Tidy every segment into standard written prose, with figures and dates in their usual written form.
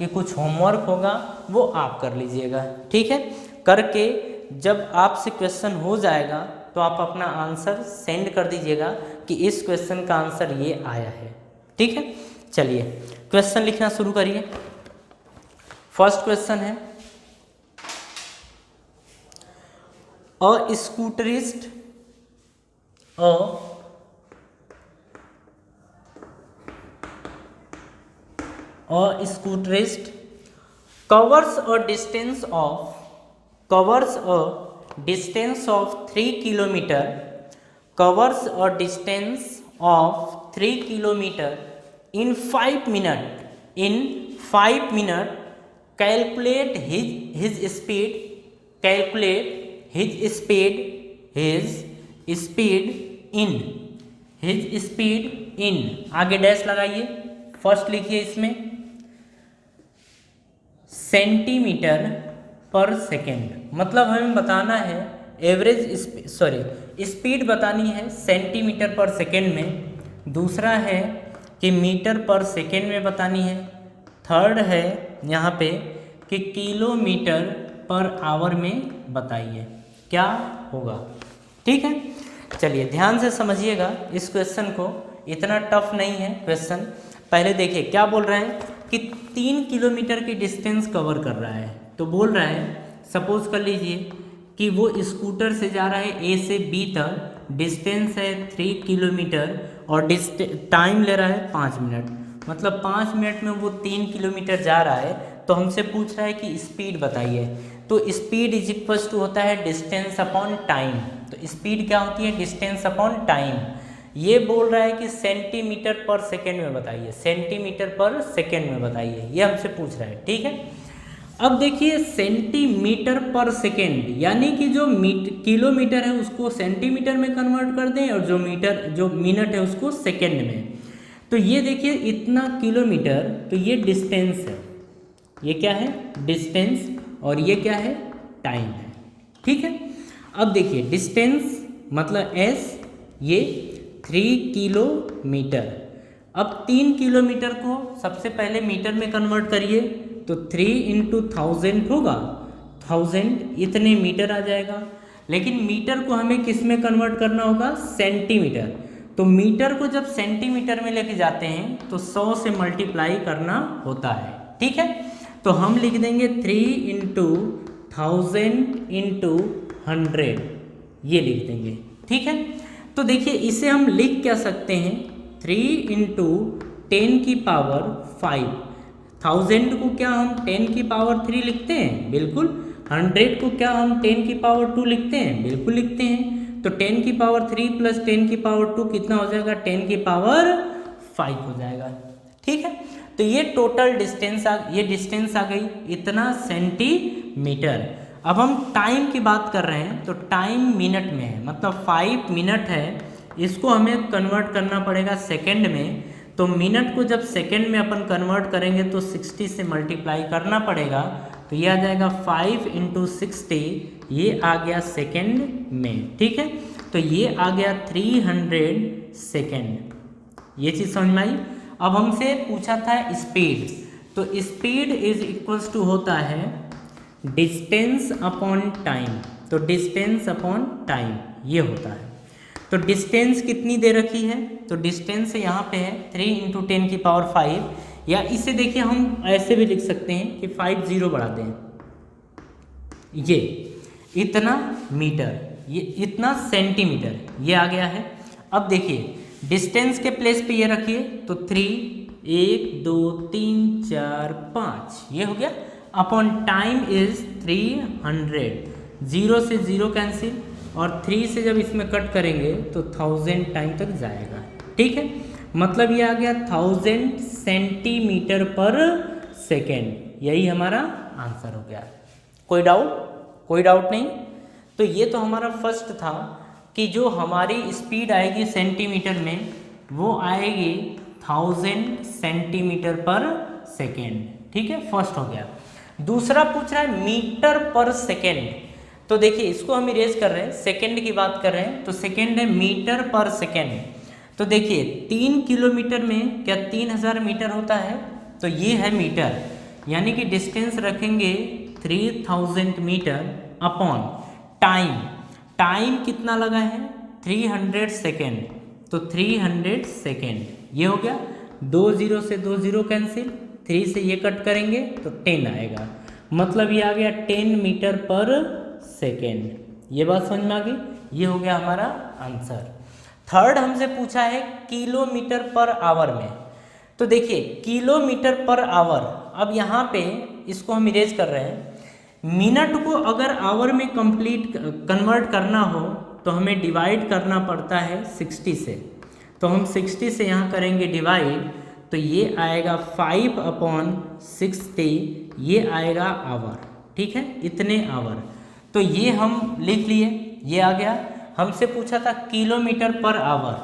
कि कुछ होमवर्क होगा वो आप कर लीजिएगा, ठीक है। करके जब आपसे क्वेश्चन हो जाएगा तो आप अपना आंसर सेंड कर दीजिएगा कि इस क्वेश्चन का आंसर ये आया है, ठीक है। चलिए क्वेश्चन लिखना शुरू करिए। फर्स्ट क्वेश्चन है, अ स्कूटरिस्ट covers a distance of 3 kilometer in 5 minutes. Calculate his speed in आगे डैश लगाइए। फर्स्ट लिखिए इसमें सेंटीमीटर पर सेकेंड, मतलब हमें बताना है स्पीड बतानी है सेंटीमीटर पर सेकेंड में। दूसरा है कि मीटर पर सेकेंड में बतानी है। थर्ड है यहाँ पे कि किलोमीटर पर आवर में बताइए क्या होगा, ठीक है। चलिए ध्यान से समझिएगा इस क्वेश्चन को, इतना टफ नहीं है क्वेश्चन। पहले देखिए क्या बोल रहा है कि 3 किलोमीटर की डिस्टेंस कवर कर रहा है। तो बोल रहा है, सपोज कर लीजिए कि वो स्कूटर से जा रहा है ए से बी तक, डिस्टेंस है 3 किलोमीटर और टाइम ले रहा है 5 मिनट, मतलब 5 मिनट में वो 3 किलोमीटर जा रहा है। तो हमसे पूछ रहा है कि स्पीड बताइए। तो स्पीड इज इक्वल टू होता है डिस्टेंस अपॉन टाइम। तो स्पीड क्या होती है, डिस्टेंस अपॉन टाइम। ये बोल रहा है कि सेंटीमीटर पर सेकेंड में बताइए, सेंटीमीटर पर सेकेंड में बताइए, ये हमसे पूछ रहा है, ठीक है। अब देखिए सेंटीमीटर पर सेकेंड यानी कि जो किलोमीटर है उसको सेंटीमीटर में कन्वर्ट कर दें और जो मिनट है उसको सेकेंड में। तो ये देखिए इतना किलोमीटर, तो ये डिस्टेंस है, ये क्या है डिस्टेंस, और ये क्या है टाइम है, ठीक है। अब देखिए डिस्टेंस मतलब एस, ये 3 किलोमीटर। अब 3 किलोमीटर को सबसे पहले मीटर में कन्वर्ट करिए, तो 3 × 1000 होगा, 1000 इतने मीटर आ जाएगा। लेकिन मीटर को हमें किस में कन्वर्ट करना होगा, सेंटीमीटर। तो मीटर को जब सेंटीमीटर में लेके जाते हैं तो 100 से मल्टीप्लाई करना होता है, ठीक है। तो हम लिख देंगे 3 × 1000 × 100, ये लिख देंगे, ठीक है। तो देखिए इसे हम लिख क्या सकते हैं, 3 × 10 की पावर 5। 1000 को क्या हम 10 की पावर 3 लिखते हैं, बिल्कुल। 100 को क्या हम 10 की पावर 2 लिखते हैं, बिल्कुल लिखते हैं। तो 10 की पावर 3 + 10 की पावर 2 कितना हो जाएगा, 10 की पावर 5 हो जाएगा, ठीक है। तो ये टोटल डिस्टेंस आ गई इतना सेंटीमीटर। अब हम टाइम की बात कर रहे हैं, तो टाइम मिनट में है, मतलब 5 मिनट है, इसको हमें कन्वर्ट करना पड़ेगा सेकंड में। तो मिनट को जब सेकंड में अपन कन्वर्ट करेंगे तो 60 से मल्टीप्लाई करना पड़ेगा, तो ये आ जाएगा 5 × 60, ये आ गया सेकंड में, ठीक है। तो ये आ गया 300 सेकंड, ये चीज़ समझ में आई। अब हमसे पूछा था स्पीड, तो स्पीड इज इक्वल्स टू होता है डिस्टेंस अपॉन टाइम। तो डिस्टेंस अपॉन टाइम ये होता है। तो डिस्टेंस कितनी दे रखी है, तो डिस्टेंस यहाँ पे है 3 × 10 की पावर 5, या इसे देखिए हम ऐसे भी लिख सकते हैं कि 5 0 बढ़ा दें, ये इतना मीटर, ये इतना सेंटीमीटर, ये आ गया है। अब देखिए डिस्टेंस के प्लेस पे ये रखिए, तो 3 1 2 3 4 5 ये हो गया, अपॉन टाइम इज 300, 0 से 0 कैंसिल, और 3 से जब इसमें कट करेंगे तो 1000 टाइम तक जाएगा, ठीक है। मतलब ये आ गया 1000 सेंटीमीटर पर सेकेंड, यही हमारा आंसर हो गया। कोई डाउट नहीं। तो ये तो हमारा फर्स्ट था कि जो हमारी स्पीड आएगी सेंटीमीटर में वो आएगी 1000 सेंटीमीटर पर सेकेंड, ठीक है, फर्स्ट हो गया। दूसरा पूछ रहा है मीटर पर सेकेंड। तो देखिए इसको हम इरेज कर रहे हैं, सेकेंड की बात कर रहे हैं, तो सेकेंड है मीटर पर सेकेंड। तो देखिए 3 किलोमीटर में क्या 3000 मीटर होता है, तो ये है मीटर, यानी कि डिस्टेंस रखेंगे 3000 मीटर अपॉन टाइम। टाइम कितना लगा है 300 सेकेंड, तो 300 सेकेंड ये हो गया। 2 0 से 2 0 कैंसिल, 3 से ये कट करेंगे तो 10 आएगा, मतलब ये आ गया 10 मीटर पर सेकेंड। ये बात समझ में आ गई, ये हो गया हमारा आंसर। थर्ड हमसे पूछा है किलोमीटर पर आवर में, तो देखिए किलोमीटर पर आवर, अब यहाँ पे इसको हम इरेज कर रहे हैं। मिनट को अगर आवर में कन्वर्ट करना हो तो हमें डिवाइड करना पड़ता है 60 से, तो हम 60 से यहाँ करेंगे डिवाइड, तो ये आएगा 5/60, ये आएगा आवर, ठीक है, इतने आवर। तो ये हम लिख लिए, ये आ गया। हमसे पूछा था किलोमीटर पर आवर,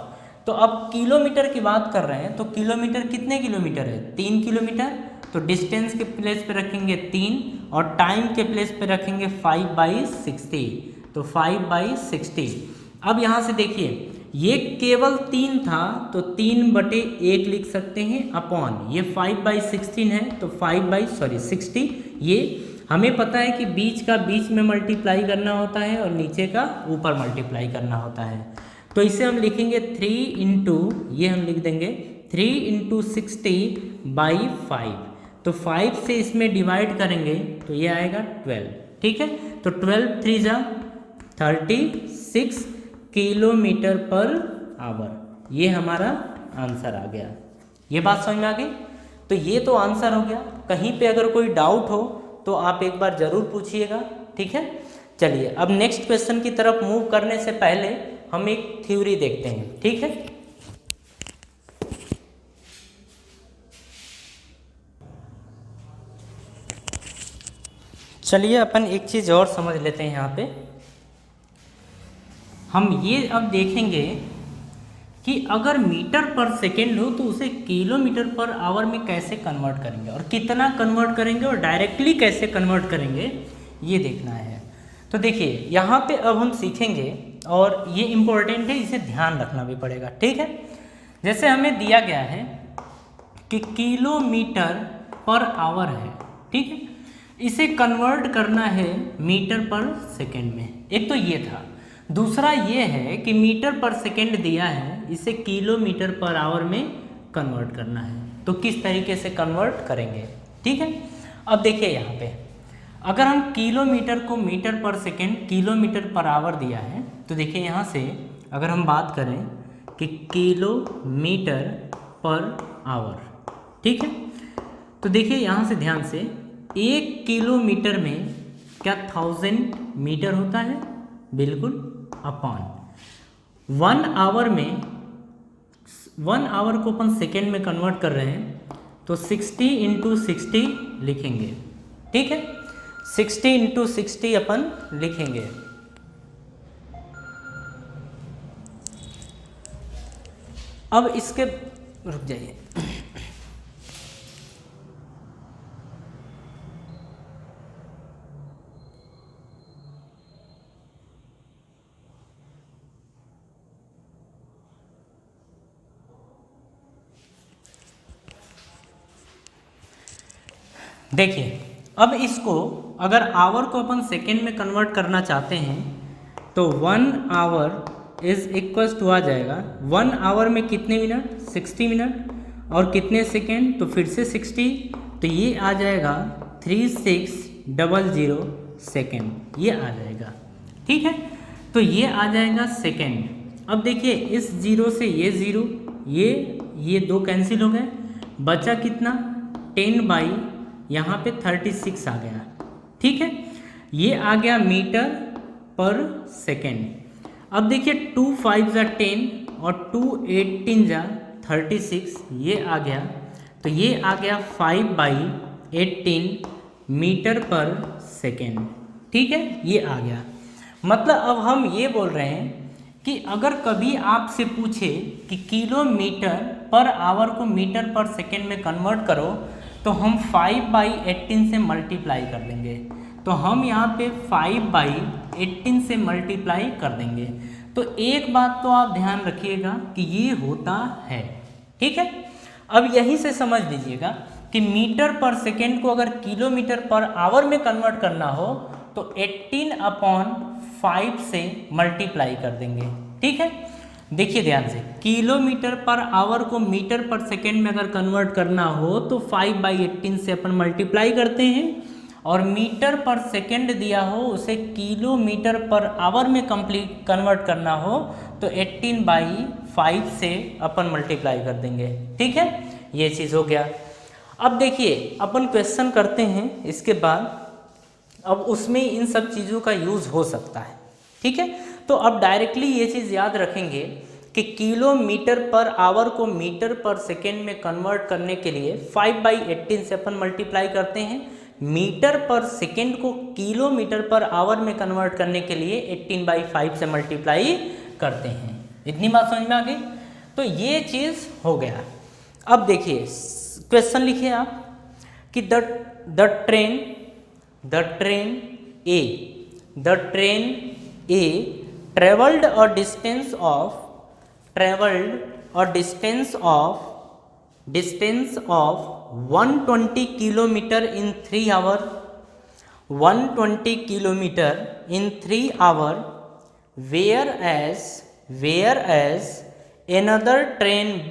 तो अब किलोमीटर की बात कर रहे हैं, तो किलोमीटर कितने किलोमीटर है 3 किलोमीटर, तो डिस्टेंस के प्लेस पे रखेंगे 3 और टाइम के प्लेस पे रखेंगे 5/60, तो 5/60। अब यहाँ से देखिए ये केवल 3 था तो 3/1 लिख सकते हैं अपॉन, ये 5/16 है तो 5/60। ये हमें पता है कि बीच का बीच में मल्टीप्लाई करना होता है और नीचे का ऊपर मल्टीप्लाई करना होता है, तो इसे हम लिखेंगे 3 इंटू, ये हम लिख देंगे 3 इंटू 60/5, तो 5 से इसमें डिवाइड करेंगे तो ये आएगा 12, ठीक है। तो 12 3 जा 36 किलोमीटर पर आवर, ये हमारा आंसर आ गया। ये बात समझ में आ गई, तो ये तो आंसर हो गया। कहीं पे अगर कोई डाउट हो तो आप एक बार ज़रूर पूछिएगा, ठीक है। चलिए अब नेक्स्ट क्वेश्चन की तरफ मूव करने से पहले हम एक थ्योरी देखते हैं, ठीक है। चलिए अपन एक चीज़ और समझ लेते हैं यहाँ पे। हम ये अब देखेंगे कि अगर मीटर पर सेकेंड हो तो उसे किलोमीटर पर आवर में कैसे कन्वर्ट करेंगे और कितना कन्वर्ट करेंगे और डायरेक्टली कैसे कन्वर्ट करेंगे, ये देखना है। तो देखिए यहाँ पे अब हम सीखेंगे और ये इम्पोर्टेंट है, इसे ध्यान रखना भी पड़ेगा, ठीक है। जैसे हमें दिया गया है कि किलोमीटर पर आवर है, ठीक है, इसे कन्वर्ट करना है मीटर पर सेकेंड में। एक तो ये था, दूसरा ये है कि मीटर पर सेकेंड दिया है, इसे किलोमीटर पर आवर में कन्वर्ट करना है, तो किस तरीके से कन्वर्ट करेंगे, ठीक है। अब देखिए यहाँ पे अगर हम किलोमीटर को मीटर पर सेकेंड किलोमीटर पर आवर दिया है, तो देखिए यहाँ से अगर हम बात करें कि किलोमीटर पर आवर, ठीक है, तो देखिए यहाँ से ध्यान से 1 किलोमीटर में क्या 1000 मीटर होता है, बिल्कुल, अपॉन 1 आवर में, 1 आवर को अपन सेकेंड में कन्वर्ट कर रहे हैं तो 60 इंटू 60 लिखेंगे, ठीक है, 60 इंटू 60 अपन लिखेंगे। अब इसके रुक जाइए, देखिए अब इसको अगर आवर को अपन सेकेंड में कन्वर्ट करना चाहते हैं तो 1 आवर इज इक्वल्स टू आ जाएगा 1 आवर में कितने मिनट 60 मिनट और कितने सेकेंड, तो फिर से 60, तो ये आ जाएगा 3600 सेकेंड, ये आ जाएगा, ठीक है। तो ये आ जाएगा सेकेंड। अब देखिए इस जीरो से ये जीरो, ये 2 कैंसिल हो गए, बचा कितना 10 बाई यहाँ पे 36 आ गया, ठीक है, ये आ गया मीटर पर सेकेंड। अब देखिए 2 5 जा 10 और 2 18 जा 36, ये आ गया, तो ये आ गया 5/18 मीटर पर सेकेंड, ठीक है, ये आ गया। मतलब अब हम ये बोल रहे हैं कि अगर कभी आपसे पूछे कि किलोमीटर पर आवर को मीटर पर सेकेंड में कन्वर्ट करो तो हम 5/18 से मल्टीप्लाई कर देंगे, तो हम यहाँ पे 5/18 से मल्टीप्लाई कर देंगे। तो एक बात तो आप ध्यान रखिएगा कि ये होता है, ठीक है। अब यहीं से समझ लीजिएगा कि मीटर पर सेकेंड को अगर किलोमीटर पर आवर में कन्वर्ट करना हो तो 18/5 से मल्टीप्लाई कर देंगे। ठीक है, देखिए ध्यान से, किलोमीटर पर आवर को मीटर पर सेकेंड में अगर कन्वर्ट करना हो तो 5/18 से अपन मल्टीप्लाई करते हैं, और मीटर पर सेकेंड दिया हो उसे किलोमीटर पर आवर में कंप्लीट कन्वर्ट करना हो तो 18/5 से अपन मल्टीप्लाई कर देंगे। ठीक है, ये चीज़ हो गया। अब देखिए अपन क्वेश्चन करते हैं इसके बाद, अब उसमें इन सब चीज़ों का यूज़ हो सकता है। ठीक है, तो अब डायरेक्टली ये चीज़ याद रखेंगे कि किलोमीटर पर आवर को मीटर पर सेकेंड में कन्वर्ट करने के लिए 5/18 से अपन मल्टीप्लाई करते हैं, मीटर पर सेकेंड को किलोमीटर पर आवर में कन्वर्ट करने के लिए 18/5 से मल्टीप्लाई करते हैं। इतनी बात समझ में आ गई? तो ये चीज़ हो गया। अब देखिए क्वेश्चन लिखिए आप कि the train A traveled a distance of 120 kilometer in 3 hour, 120 kilometer in 3 hour, whereas another train B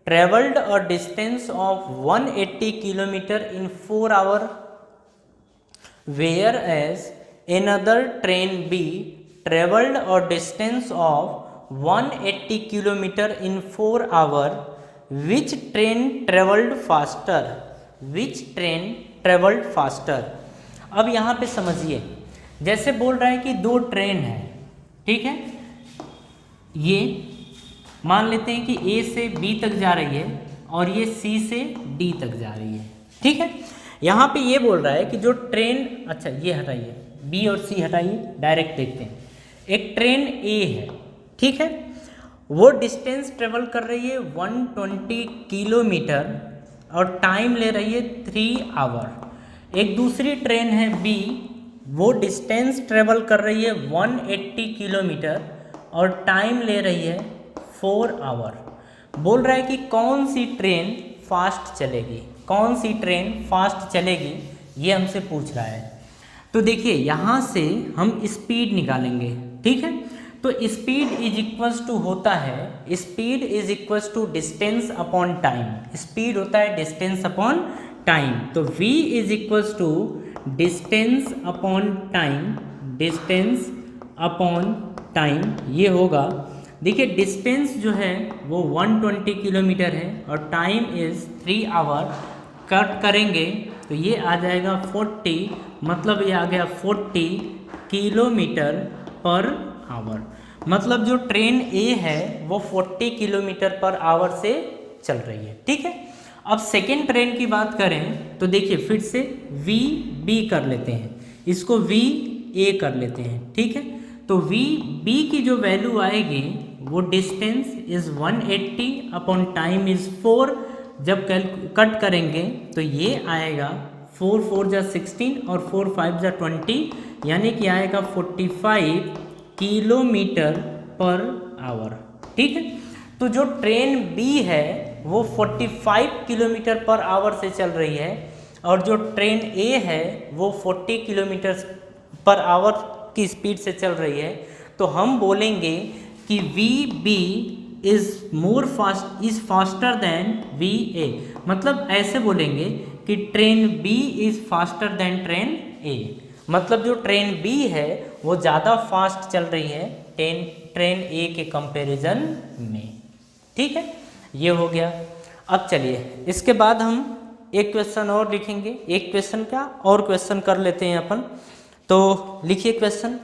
traveled a distance of 180 kilometer in 4 hour, whereas another train B traveled a distance of 180 kilometer in 4 hour, which train traveled faster? अब यहाँ पे समझिए, जैसे बोल रहा है कि दो ट्रेन है, ठीक है, ये मान लेते हैं कि A से B तक जा रही है और ये C से D तक जा रही है। ठीक है, यहाँ पे ये बोल रहा है कि जो ट्रेन, अच्छा ये हटाइए, B और C हटाइए, डायरेक्ट देखते हैं। एक ट्रेन A है, ठीक है, वो डिस्टेंस ट्रेवल कर रही है 120 किलोमीटर और टाइम ले रही है 3 आवर। एक दूसरी ट्रेन है B, वो डिस्टेंस ट्रेवल कर रही है 180 किलोमीटर और टाइम ले रही है 4 आवर। बोल रहा है कि कौन सी ट्रेन फास्ट चलेगी, ये हमसे पूछ रहा है। तो देखिए यहाँ से हम स्पीड निकालेंगे। ठीक है, तो स्पीड इज इक्वल्स टू होता है, speed is equals to distance upon time. Speed होता है डिस्टेंस अपॉन टाइम, तो v is equals to distance upon time, ये होगा। देखिए डिस्टेंस जो है वो 120 किलोमीटर है और टाइम इज़ 3 आवर। कट करेंगे तो ये आ जाएगा 40, मतलब ये आ गया 40 किलोमीटर पर आवर। मतलब जो ट्रेन A है वो 40 किलोमीटर पर आवर से चल रही है। ठीक है, अब सेकेंड ट्रेन की बात करें तो देखिए फिर से VB कर लेते हैं, इसको VA कर लेते हैं। ठीक है, तो VB की जो वैल्यू आएगी वो distance is 180 upon time is 4। जब कट करेंगे तो ये आएगा 4 4 जा 16 और 4 5 जा 20, यानी कि आएगा 45 किलोमीटर पर आवर। ठीक है, तो जो ट्रेन B है वो 45 किलोमीटर पर आवर से चल रही है और जो ट्रेन A है वो 40 किलोमीटर पर आवर की स्पीड से चल रही है। तो हम बोलेंगे कि VB is faster than VA। मतलब ऐसे बोलेंगे कि train B is faster than train A। मतलब जो ट्रेन B है वो ज़्यादा फास्ट चल रही है ट्रेन A के कंपैरिजन में। ठीक है, ये हो गया। अब चलिए इसके बाद हम एक क्वेश्चन और लिखेंगे, एक क्वेश्चन का और क्वेश्चन कर लेते हैं अपन। तो लिखिए क्वेश्चन,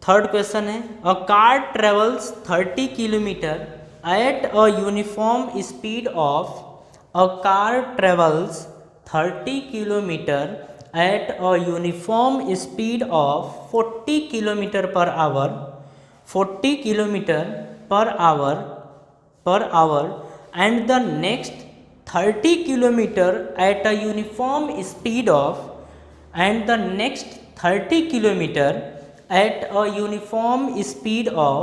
थर्ड क्वेश्चन है, a car travels 30 kilometre at a uniform speed of, a car travels 30 kilometre at a uniform speed of 40 kilometre per hour, 40 kilometre per hour and the next 30 kilometre at a uniform speed of, and the next 30 kilometer at a uniform speed of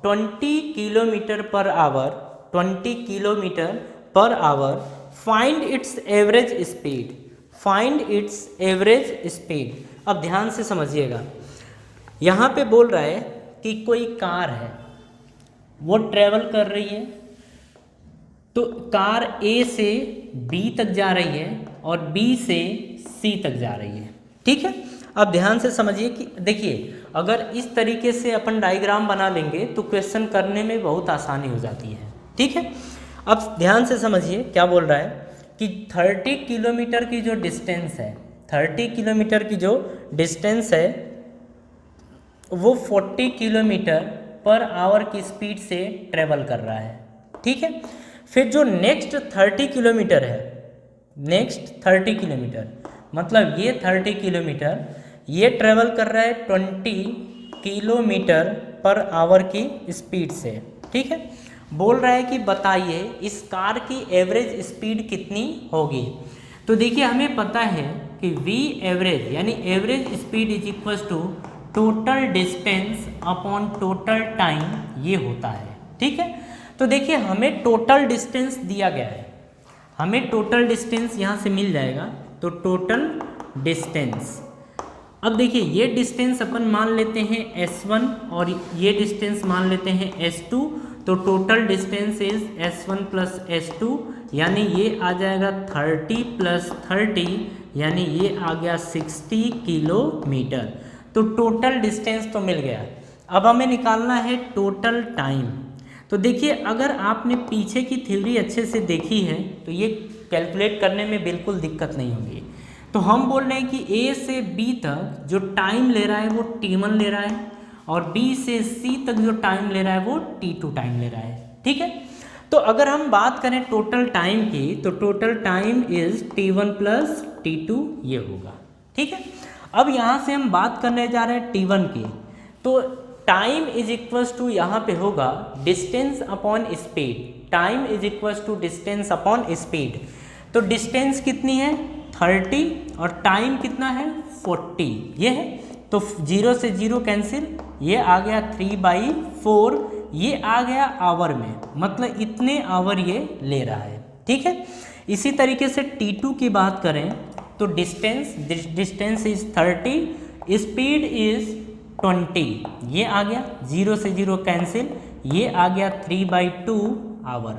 20 kilometre per hour, 20 kilometre per hour, find its average speed, find its average speed. अब ध्यान से समझिएगा, यहाँ पे बोल रहा है कि कोई कार है, वो ट्रेवल कर रही है, तो कार ए से बी तक जा रही है और बी से सी तक जा रही है, ठीक है। अब ध्यान से समझिए कि देखिए, अगर इस तरीके से अपन डायग्राम बना लेंगे तो क्वेश्चन करने में बहुत आसानी हो जाती है, ठीक है। अब ध्यान से समझिए क्या बोल रहा है कि 30 किलोमीटर की जो डिस्टेंस है, 30 किलोमीटर की जो डिस्टेंस है वो 40 किलोमीटर पर आवर की स्पीड से ट्रेवल कर रहा है, ठीक है। फिर जो नेक्स्ट 30 किलोमीटर है, नेक्स्ट 30 किलोमीटर मतलब ये 30 किलोमीटर ये ट्रेवल कर रहा है 20 किलोमीटर पर आवर की स्पीड से, ठीक है। बोल रहा है कि बताइए इस कार की एवरेज स्पीड कितनी होगी। तो देखिए हमें पता है कि v एवरेज यानी average speed is equal to total distance upon total time, ये होता है, ठीक है। तो देखिए हमें टोटल डिस्टेंस दिया गया है, हमें टोटल डिस्टेंस यहाँ से मिल जाएगा, तो टोटल डिस्टेंस। अब देखिए ये डिस्टेंस अपन मान लेते हैं S1 और ये डिस्टेंस मान लेते हैं S2, तो total distance is S1 plus S2 यानी ये आ जाएगा 30 प्लस 30 यानी ये आ गया 60 किलोमीटर। तो टोटल डिस्टेंस तो मिल गया। अब हमें निकालना है टोटल टाइम। तो देखिए अगर आपने पीछे की थ्योरी अच्छे से देखी है तो ये कैलकुलेट करने में बिल्कुल दिक्कत नहीं होगी। तो हम बोल रहे हैं कि A से B तक जो टाइम ले रहा है वो T1 ले रहा है और B से C तक जो टाइम ले रहा है वो T2 टाइम ले रहा है, ठीक है। तो अगर हम बात करें टोटल टाइम की तो total time is T1 plus T2 ये होगा, ठीक है। अब यहाँ से हम बात करने जा रहे हैं T1 की, तो टाइम इज इक्वल्स टू यहाँ पे होगा distance upon speed, time is equals to distance upon speed. तो डिस्टेंस कितनी है 30 और टाइम कितना है 40 ये है, तो 0 से 0 कैंसिल, ये आ गया 3/4, ये आ गया आवर में, मतलब इतने आवर ये ले रहा है, ठीक है। इसी तरीके से T2 की बात करें तो डिस्टेंस इज 30, स्पीड इज 20, ये आ गया 0 से 0 कैंसिल, ये आ गया 3/2 आवर,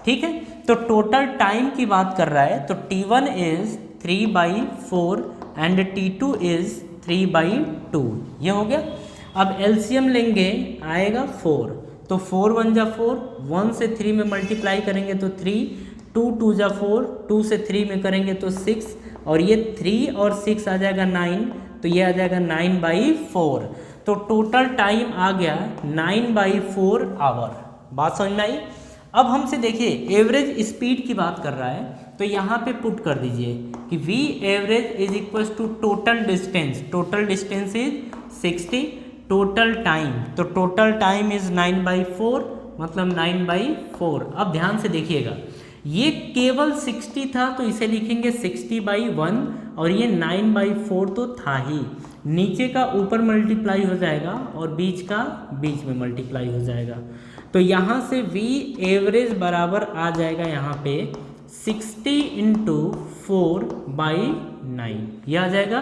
ठीक है। तो टोटल टाइम की बात कर रहा है तो T1 is 3/4 and T2 is 3/2, ये हो गया। अब एलसीएम लेंगे आएगा 4, तो 4 1 जा 4, 1 से 3 में मल्टीप्लाई करेंगे तो 3, 2 2 जा 4, 2 से 3 में करेंगे तो 6 और ये 3 और 6 आ जाएगा 9, तो ये आ जाएगा 9/4। तो टोटल टाइम आ गया 9/4 आवर। बात समझ में आई। अब हमसे देखिए एवरेज स्पीड की बात कर रहा है तो यहाँ पे पुट कर दीजिए कि v average is equal to total distance, total distance is 60, total time, तो टोटल टाइम इज 9/4 मतलब 9/4। अब ध्यान से देखिएगा ये केवल 60 था तो इसे लिखेंगे 60/1 और ये 9/4 तो था ही, नीचे का ऊपर मल्टीप्लाई हो जाएगा और बीच का बीच में मल्टीप्लाई हो जाएगा। तो यहाँ से v एवरेज बराबर आ जाएगा यहाँ पे 60 × 4/9, यह आ जाएगा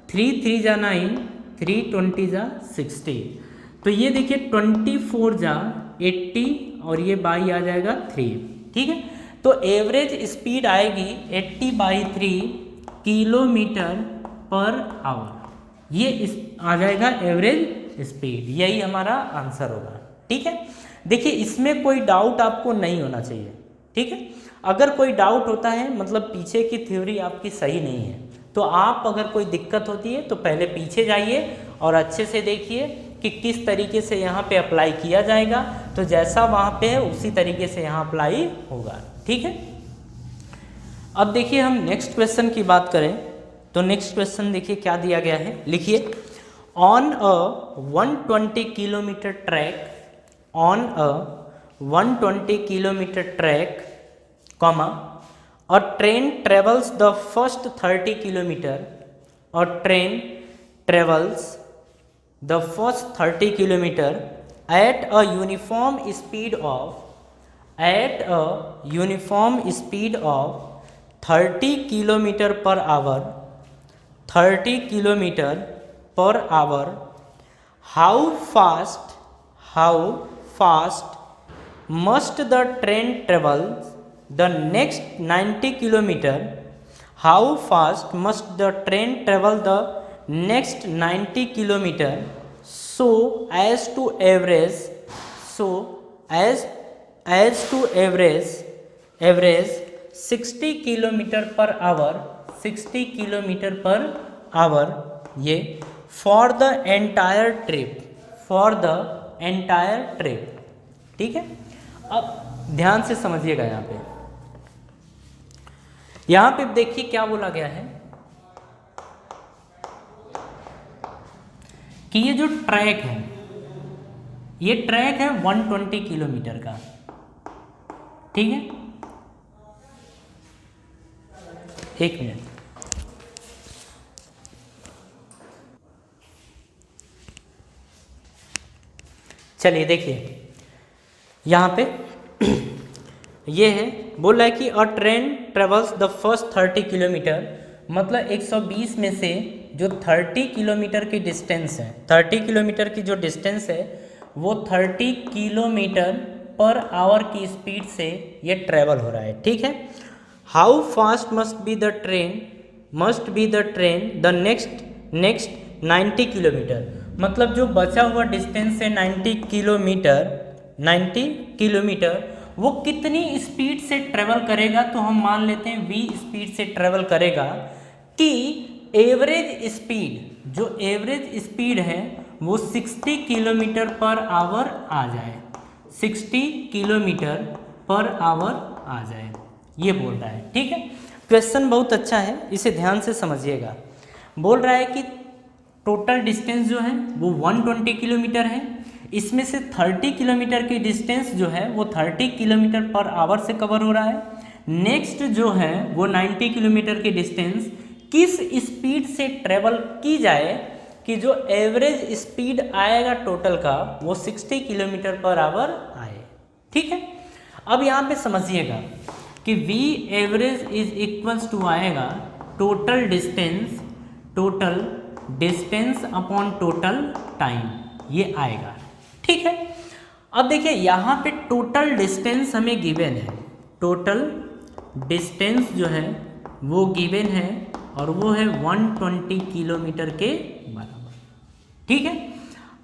3 3 जा 9, 3 20 जा 60, तो ये देखिए 24 जा 80 और ये बाई आ जाएगा 3, ठीक है। तो एवरेज स्पीड आएगी 80/3 किलोमीटर पर आवर, ये आ जाएगा एवरेज स्पीड, यही हमारा आंसर होगा, ठीक है। देखिए इसमें कोई डाउट आपको नहीं होना चाहिए, ठीक है। अगर कोई डाउट होता है मतलब पीछे की थ्योरी आपकी सही नहीं है, तो आप अगर कोई दिक्कत होती है तो पहले पीछे जाइए और अच्छे से देखिए कि किस तरीके से यहाँ पे अप्लाई किया जाएगा, तो जैसा वहाँ पे है उसी तरीके से यहाँ अप्लाई होगा, ठीक है। अब देखिए हम नेक्स्ट क्वेश्चन की बात करें तो नेक्स्ट क्वेश्चन देखिए क्या दिया गया है, लिखिए on a 120 kilometre track, on a 120 kilometre track, comma, a train travels the first 30 kilometer, a train travels the first 30 kilometer at a uniform speed of 30 kilometre per hour, 30 kilometre per hour, how fast must the train travel the next 90 kilometer, how fast must the train travel the next 90 kilometer so as to average 60 kilometre per hour, 60 kilometre per hour, ये for the entire trip, ठीक है। अब ध्यान से समझिएगा, यहाँ पे देखिए क्या बोला गया है कि ये जो ट्रैक है, ये ट्रैक है 120 किलोमीटर का, ठीक है। एक मिनट, चलिए देखिए यहाँ पे ये है, बोल रहा है कि अ train travels the first 30 kilometre, मतलब 120 में से जो 30 किलोमीटर की डिस्टेंस है, 30 किलोमीटर की जो डिस्टेंस है वो 30 किलोमीटर पर आवर की स्पीड से ये ट्रेवल हो रहा है, ठीक है। How fast must be the train the next 90 kilometre, मतलब जो बचा हुआ डिस्टेंस है 90 किलोमीटर वो कितनी स्पीड से ट्रेवल करेगा, तो हम मान लेते हैं v स्पीड से ट्रेवल करेगा कि एवरेज स्पीड, जो एवरेज स्पीड है वो 60 किलोमीटर पर आवर आ जाए, 60 किलोमीटर पर आवर आ जाए, ये बोल रहा है, ठीक है। क्वेश्चन बहुत अच्छा है, इसे ध्यान से समझिएगा। बोल रहा है कि टोटल डिस्टेंस जो है वो 120 किलोमीटर है, इसमें से 30 किलोमीटर की डिस्टेंस जो है वो 30 किलोमीटर पर आवर से कवर हो रहा है। नेक्स्ट जो है वो 90 किलोमीटर की डिस्टेंस किस स्पीड से ट्रेवल की जाए कि जो एवरेज स्पीड आएगा टोटल का वो 60 किलोमीटर पर आवर आए, ठीक है। अब यहाँ पे समझिएगा कि v average is equals to आएगा total distance upon total time, ये आएगा, ठीक है। अब देखिए यहाँ पे टोटल डिस्टेंस हमें गिवन है, टोटल डिस्टेंस जो है वो गिवन है और वो है 120 किलोमीटर के बराबर, ठीक है।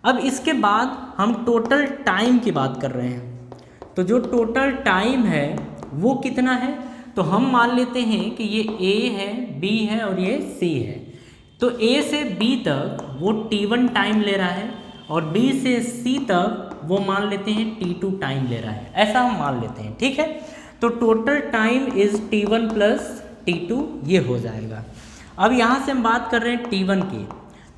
अब इसके बाद हम टोटल टाइम की बात कर रहे हैं, तो जो टोटल टाइम है वो कितना है, तो हम मान लेते हैं कि ये A है, B है और ये C है। तो A से B तक वो T1 टाइम ले रहा है और B से C तक वो मान लेते हैं T2 टाइम ले रहा है, ऐसा हम मान लेते हैं, ठीक है। तो total time is T1 plus T2, ये हो जाएगा। अब यहाँ से हम बात कर रहे हैं T1 की,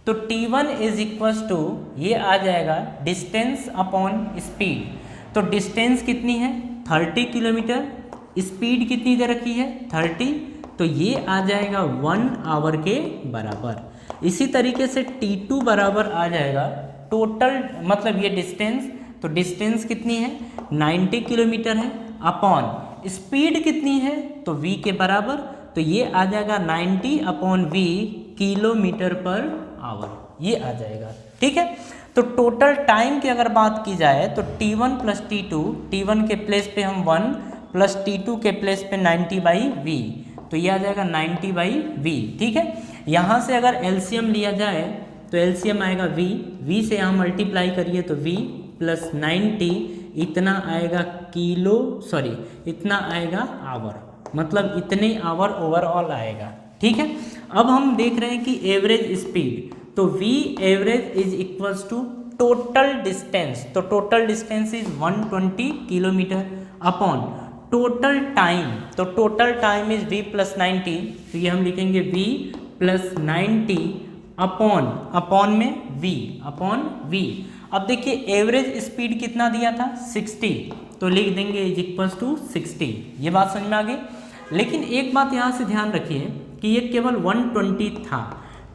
तो T1 इज इक्वल्स टू ये आ जाएगा डिस्टेंस अपॉन स्पीड। तो डिस्टेंस कितनी है 30 किलोमीटर, स्पीड कितनी दे रखी है 30, तो ये आ जाएगा 1 आवर के बराबर। इसी तरीके से T2 बराबर आ जाएगा टोटल, मतलब ये डिस्टेंस, तो डिस्टेंस कितनी है 90 किलोमीटर है, अपॉन स्पीड कितनी है तो v के बराबर, तो ये आ जाएगा 90 upon v kilometre per hour, ये आ जाएगा, ठीक है। तो टोटल टाइम की अगर बात की जाए तो T1 प्लस T2, T1 के प्लेस पे हम 1 प्लस T2 के प्लेस पे 90/v, तो ये आ जाएगा 90/v, ठीक है। यहाँ से अगर एलसीएम लिया जाए तो एलसीएम आएगा v से यहाँ मल्टीप्लाई करिए तो v प्लस 90 इतना आएगा इतना आएगा आवर, मतलब इतने आवर ओवरऑल आएगा, ठीक है। अब हम देख रहे हैं कि एवरेज स्पीड, तो v average is equals to total distance, तो total distance is 120 kilometre upon total time, तो total time is v plus 90, तो ये हम लिखेंगे v प्लस 90 अपॉन में v। अब देखिए एवरेज स्पीड कितना दिया था 60, तो लिख देंगे इज इक्वल्स टू 60, ये बात समझ में आ गई। लेकिन एक बात यहाँ से ध्यान रखिए कि ये केवल 120 था,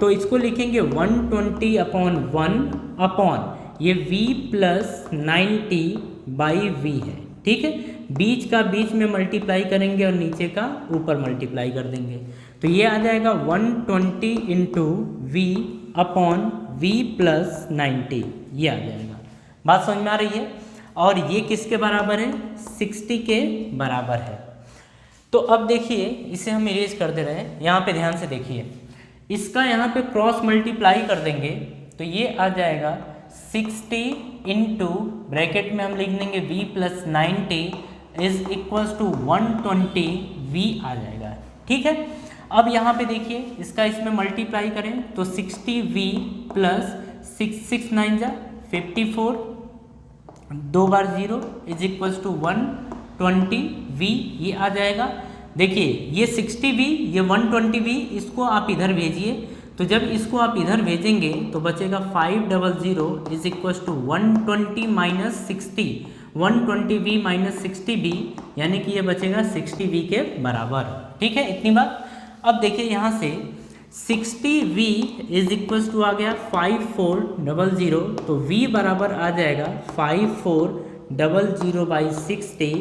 तो इसको लिखेंगे 120 अपॉन 1 अपॉन ये v प्लस 90/v है, ठीक है। बीच का बीच में मल्टीप्लाई करेंगे और नीचे का ऊपर मल्टीप्लाई कर देंगे, तो ये आ जाएगा 120 into v upon v plus 90, ये आ जाएगा। बात समझ में आ रही है। और ये किसके बराबर है? 60 के बराबर है। तो अब देखिए इसे हम इरेज कर दे रहे हैं, यहाँ पे ध्यान से देखिए, इसका यहाँ पे क्रॉस मल्टीप्लाई कर देंगे तो ये आ जाएगा 60 इंटू ब्रैकेट में हम लिख देंगे v plus 90 is equals to 120v आ जाएगा, ठीक है। अब यहाँ पे देखिए इसका इसमें मल्टीप्लाई करें तो 60v प्लस 6 9 जा 54, 2 बार 0 इज इक्वल्स टू 120v, ये आ जाएगा। देखिए ये 60v ये 120v, इसको आप इधर भेजिए, तो जब इसको आप इधर भेजेंगे तो बचेगा 500 is equals to 120 minus 60, 120v minus 60v, यानी कि ये बचेगा 60v के बराबर, ठीक है। इतनी बात। अब देखिए यहाँ से 60v इज इक्वल्स टू आ गया 5400, तो v बराबर आ जाएगा 5400/60,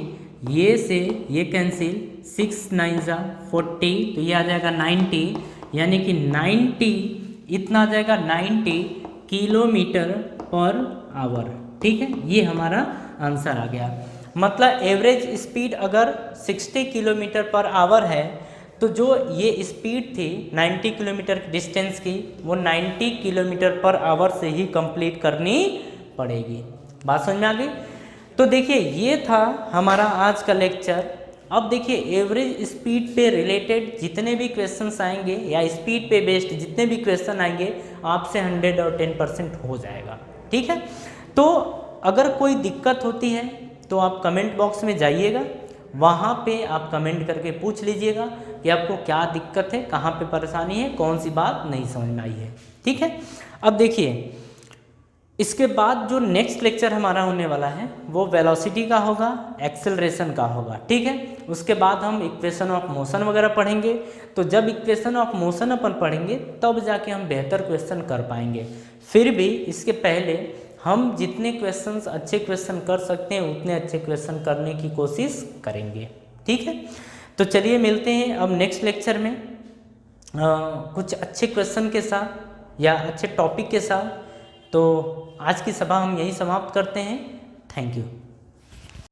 ये से ये कैंसिल, 6 9 जा 40, तो ये आ जाएगा 90, यानी कि 90 इतना आ जाएगा 90 किलोमीटर पर आवर, ठीक है। ये हमारा आंसर आ गया। मतलब एवरेज स्पीड अगर 60 किलोमीटर पर आवर है तो जो ये स्पीड थी 90 किलोमीटर डिस्टेंस की, वो 90 किलोमीटर पर आवर से ही कंप्लीट करनी पड़ेगी। बात समझ में आ गई। तो देखिए ये था हमारा आज का लेक्चर। अब देखिए एवरेज स्पीड पे रिलेटेड जितने भी क्वेश्चंस आएंगे या स्पीड पे बेस्ड जितने भी क्वेश्चन आएंगे आपसे 100 और 10% हो जाएगा, ठीक है। तो अगर कोई दिक्कत होती है तो आप कमेंट बॉक्स में जाइएगा, वहाँ पे आप कमेंट करके पूछ लीजिएगा कि आपको क्या दिक्कत है, कहाँ पे परेशानी है, कौन सी बात नहीं समझ में आई है, ठीक है। अब देखिए इसके बाद जो नेक्स्ट लेक्चर हमारा होने वाला है वो वेलोसिटी का होगा, एक्सेलरेशन का होगा, ठीक है। उसके बाद हम इक्वेशन ऑफ मोशन वगैरह पढ़ेंगे। तो जब इक्वेशन ऑफ मोशन अपन पढ़ेंगे तब जाके हम बेहतर क्वेश्चन कर पाएंगे। फिर भी इसके पहले हम जितने क्वेश्चंस अच्छे क्वेश्चन कर सकते हैं उतने अच्छे क्वेश्चन करने की कोशिश करेंगे, ठीक है। तो चलिए मिलते हैं अब नेक्स्ट लेक्चर में कुछ अच्छे क्वेश्चन के साथ या अच्छे टॉपिक के साथ। तो आज की सभा हम यही समाप्त करते हैं। Thank you.